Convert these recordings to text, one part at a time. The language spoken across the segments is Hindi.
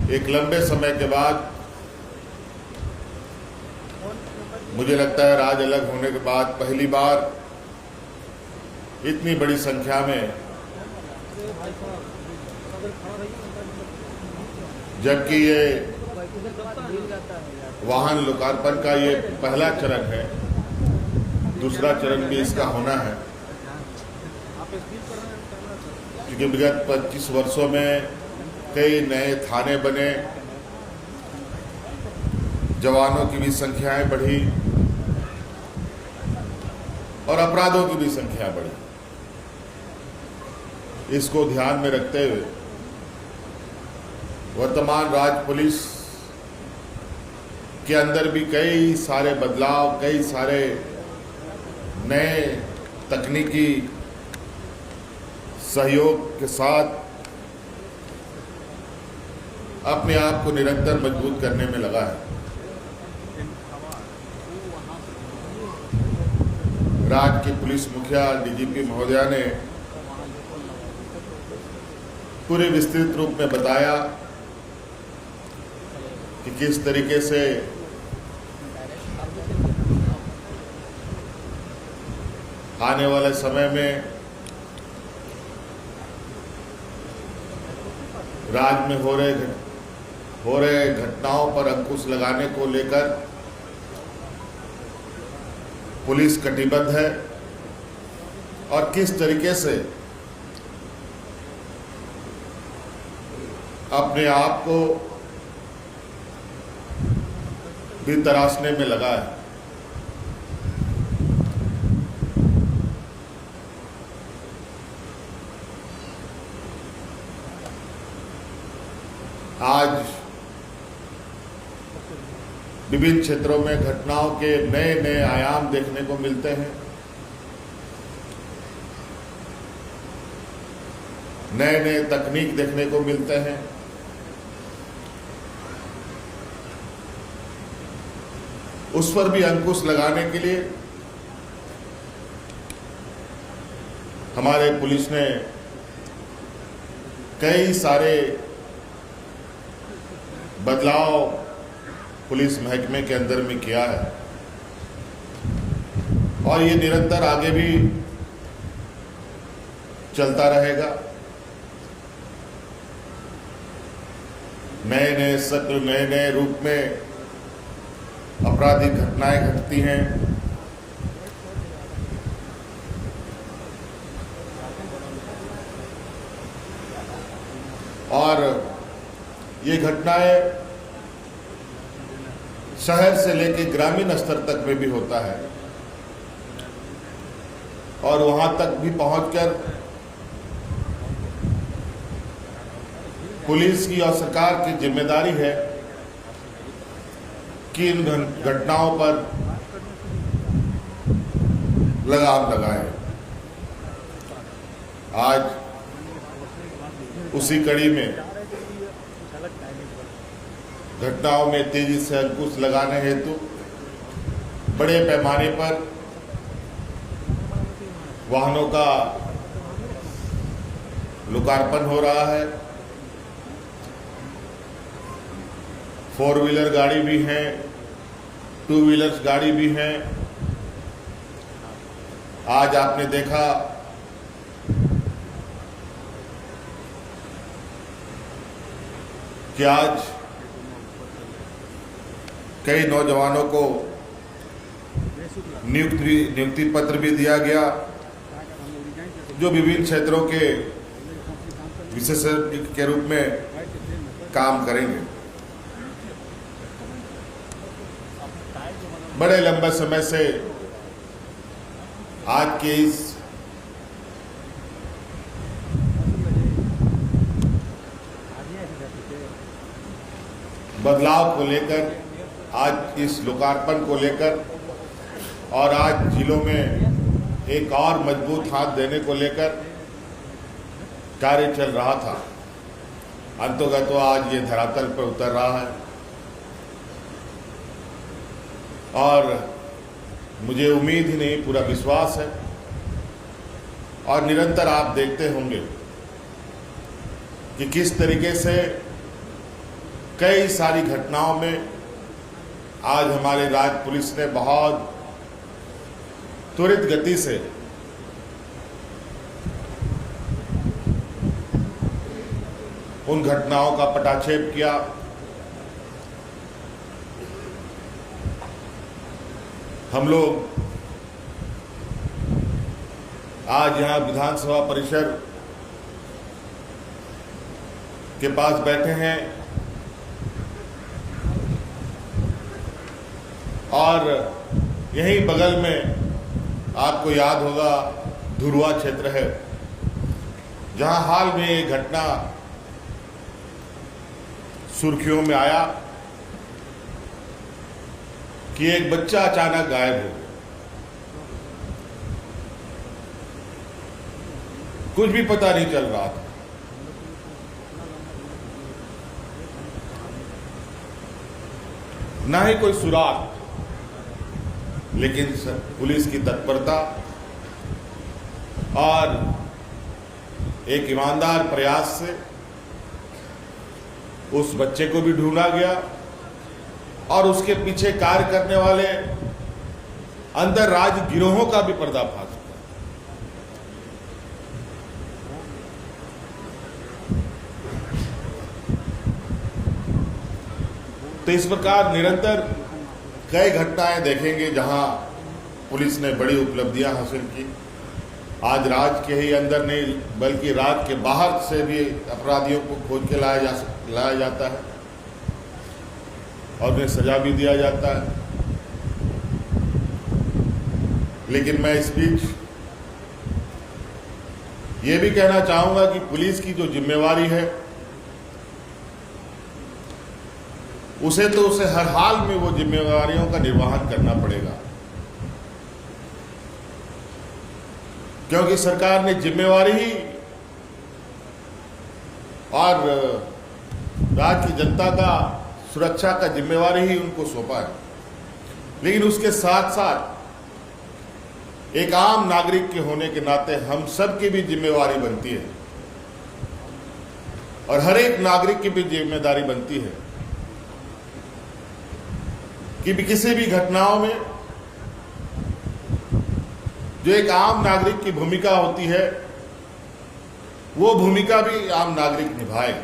एक लंबे समय के बाद मुझे लगता है राज्य अलग होने के बाद पहली बार इतनी बड़ी संख्या में, जबकि ये वाहन लोकार्पण का ये पहला चरण है, दूसरा चरण भी इसका होना है, क्योंकि विगत 25 वर्षों में कई नए थाने बने, जवानों की भी संख्याएं बढ़ी और अपराधों की भी संख्या बढ़ी। इसको ध्यान में रखते हुए वर्तमान राज्य पुलिस के अंदर भी कई सारे बदलाव, कई सारे नए तकनीकी सहयोग के साथ अपने आप को निरंतर मजबूत करने में लगा है। राज्य की पुलिस मुखिया डीजीपी महोदया ने पूरे विस्तृत रूप में बताया कि किस तरीके से आने वाले समय में राज्य में हो रहे घटनाओं पर अंकुश लगाने को लेकर पुलिस कटिबद्ध है और किस तरीके से अपने आप को भी तराशने में लगा है। आज विभिन्न क्षेत्रों में घटनाओं के नए नए आयाम देखने को मिलते हैं, नए नए तकनीक देखने को मिलते हैं। उस पर भी अंकुश लगाने के लिए हमारे पुलिस ने कई सारे बदलाव पुलिस महकमे के अंदर में किया है और ये निरंतर आगे भी चलता रहेगा। नए नए सत्र, नए नए रूप में आपराधिक घटनाएं घटती हैं। और ये घटनाएं शहर से लेकर ग्रामीण स्तर तक में भी होता है और वहां तक भी पहुंचकर पुलिस की और सरकार की जिम्मेदारी है कि इन घटनाओं पर लगाम लगाए। आज उसी कड़ी में घटनाओं में तेजी से अंकुश लगाने हेतु बड़े पैमाने पर वाहनों का लोकार्पण हो रहा है। 4 व्हीलर गाड़ी भी हैं, 2 व्हीलर्स गाड़ी भी हैं। आज आपने देखा कि आज कई नौजवानों को नियुक्ति पत्र भी दिया गया जो विभिन्न क्षेत्रों के विशेषज्ञ के रूप में काम करेंगे। बड़े लंबे समय से आज के इस बदलाव को लेकर, आज इस लोकार्पण को लेकर और आज जिलों में एक और मजबूत हाथ देने को लेकर कार्य चल रहा था, अंततः तो आज ये धरातल पर उतर रहा है। और मुझे उम्मीद ही नहीं, पूरा विश्वास है और निरंतर आप देखते होंगे कि किस तरीके से कई सारी घटनाओं में आज हमारे राज्य पुलिस ने बहुत त्वरित गति से उन घटनाओं का पटाक्षेप किया। हम लोग आज यहां विधानसभा परिसर के पास बैठे हैं और यहीं बगल में आपको याद होगा धुरुआ क्षेत्र है, जहां हाल में एक घटना सुर्खियों में आया कि एक बच्चा अचानक गायब हो गया। कुछ भी पता नहीं चल रहा था। ना ही कोई सुराग, लेकिन पुलिस की तत्परता और एक ईमानदार प्रयास से उस बच्चे को भी ढूंढा गया और उसके पीछे कार्य करने वाले अंतर्राज्य गिरोहों का भी पर्दाफाश हुआ। तो इस प्रकार निरंतर कई घटनाएं देखेंगे जहां पुलिस ने बड़ी उपलब्धियां हासिल की। आज राज्य के ही अंदर नहीं बल्कि राज्य के बाहर से भी अपराधियों को खोज के लाया जाता है और उन्हें सजा भी दिया जाता है। लेकिन मैं इस बीच ये भी कहना चाहूंगा कि पुलिस की जो जिम्मेवारी है उसे हर हाल में वो जिम्मेवारियों का निर्वहन करना पड़ेगा, क्योंकि सरकार ने जिम्मेवारी ही और राज्य की जनता का सुरक्षा का जिम्मेवारी ही उनको सौंपा है। लेकिन उसके साथ साथ एक आम नागरिक के होने के नाते हम सब की भी जिम्मेवारी बनती है और हर एक नागरिक की भी जिम्मेदारी बनती है कि भी किसी भी घटनाओं में जो एक आम नागरिक की भूमिका होती है वो भूमिका भी आम नागरिक निभाए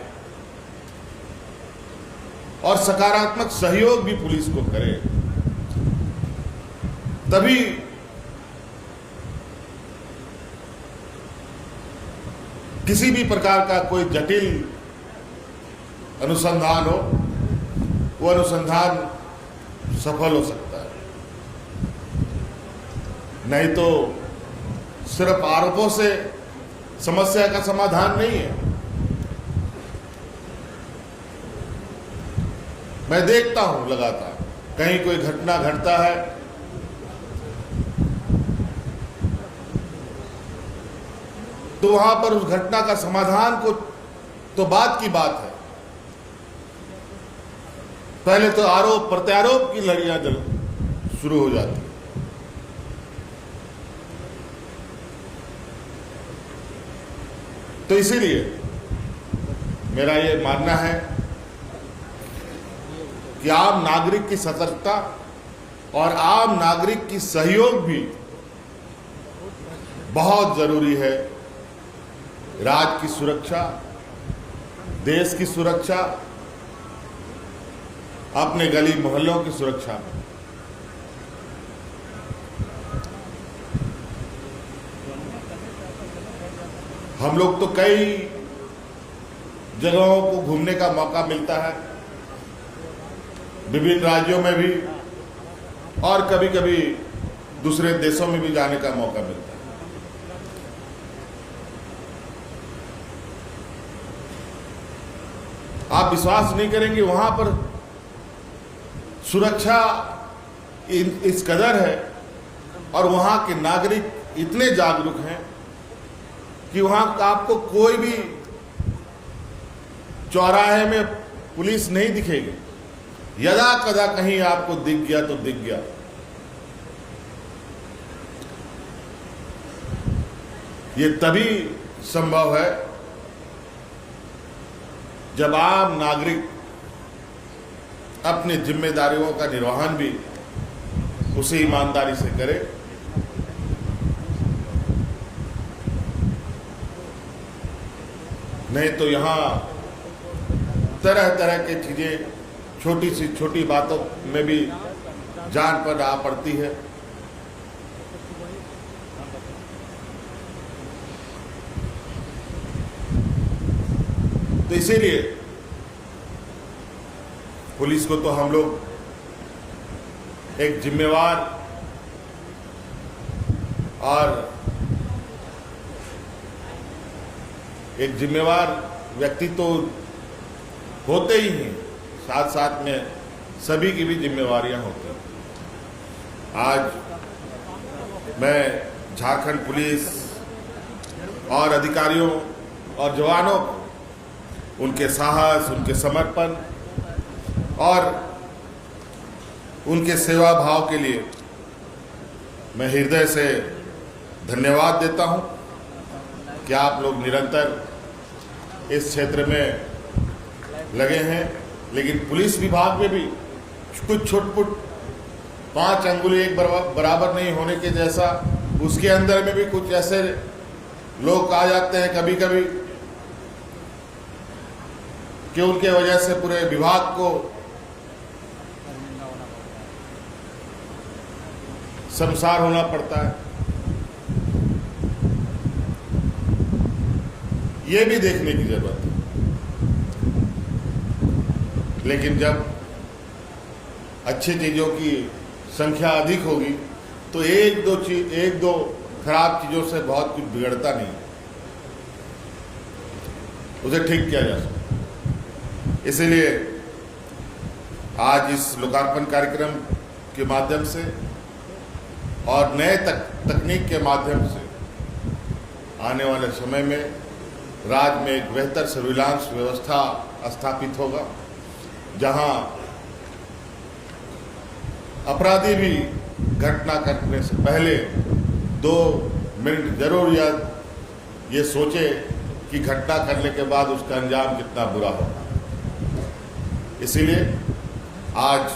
और सकारात्मक सहयोग भी पुलिस को करे। तभी किसी भी प्रकार का कोई जटिल अनुसंधान हो वो अनुसंधान सफल हो सकता है। नहीं तो सिर्फ आरोपों से समस्या का समाधान नहीं है। मैं देखता हूं लगातार कहीं कोई घटना घटता है तो वहां पर उस घटना का समाधान को तो बात की बात है, पहले तो आरोप प्रत्यारोप की लड़ियां शुरू हो जाती है। तो इसीलिए मेरा ये मानना है कि आम नागरिक की सतर्कता और आम नागरिक की सहयोग भी बहुत जरूरी है। राज्य की सुरक्षा, देश की सुरक्षा, अपने गली मोहल्लों की सुरक्षा में। हम लोग तो कई जगहों को घूमने का मौका मिलता है, विभिन्न राज्यों में भी और कभी कभी दूसरे देशों में भी जाने का मौका मिलता है। आप विश्वास नहीं करेंगे, वहां पर सुरक्षा इस कदर है और वहां के नागरिक इतने जागरूक हैं कि वहां आपको कोई भी चौराहे में पुलिस नहीं दिखेगी। यदा कदा कहीं आपको दिख गया तो दिख गया। ये तभी संभव है जब आम नागरिक अपनी जिम्मेदारियों का निर्वहन भी उसी ईमानदारी से करे। नहीं तो यहाँ तरह तरह की चीजें, छोटी सी छोटी बातों में भी जान पर आ पड़ती है। तो इसीलिए पुलिस को तो हम लोग एक जिम्मेवार और एक जिम्मेवार व्यक्ति तो होते ही हैं, साथ साथ में सभी की भी जिम्मेवारियां होती हैं। आज मैं झारखंड पुलिस और अधिकारियों और जवानों को उनके साहस, उनके समर्पण और उनके सेवा भाव के लिए मैं हृदय से धन्यवाद देता हूं कि आप लोग निरंतर इस क्षेत्र में लगे हैं। लेकिन पुलिस विभाग में भी कुछ छुटपुट 5 अंगुली एक बराबर नहीं होने के जैसा, उसके अंदर में भी कुछ ऐसे लोग आ जाते हैं कभी कभी कि उनके वजह से पूरे विभाग को शर्मसार होना पड़ता है। ये भी देखने की जरूरत है। लेकिन जब अच्छी चीजों की संख्या अधिक होगी तो एक दो खराब चीजों से बहुत कुछ बिगड़ता नहीं, उसे ठीक किया जा सकता। इसीलिए आज इस लोकार्पण कार्यक्रम के माध्यम से और नए तकनीक के माध्यम से आने वाले समय में राज्य में एक बेहतर सर्विलांस व्यवस्था स्थापित होगा, जहां अपराधी भी घटना करने से पहले 2 मिनट जरूर ये सोचे कि घटना करने के बाद उसका अंजाम कितना बुरा होगा। इसीलिए आज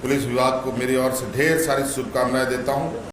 पुलिस विभाग को मेरी ओर से ढेर सारी शुभकामनाएं देता हूं।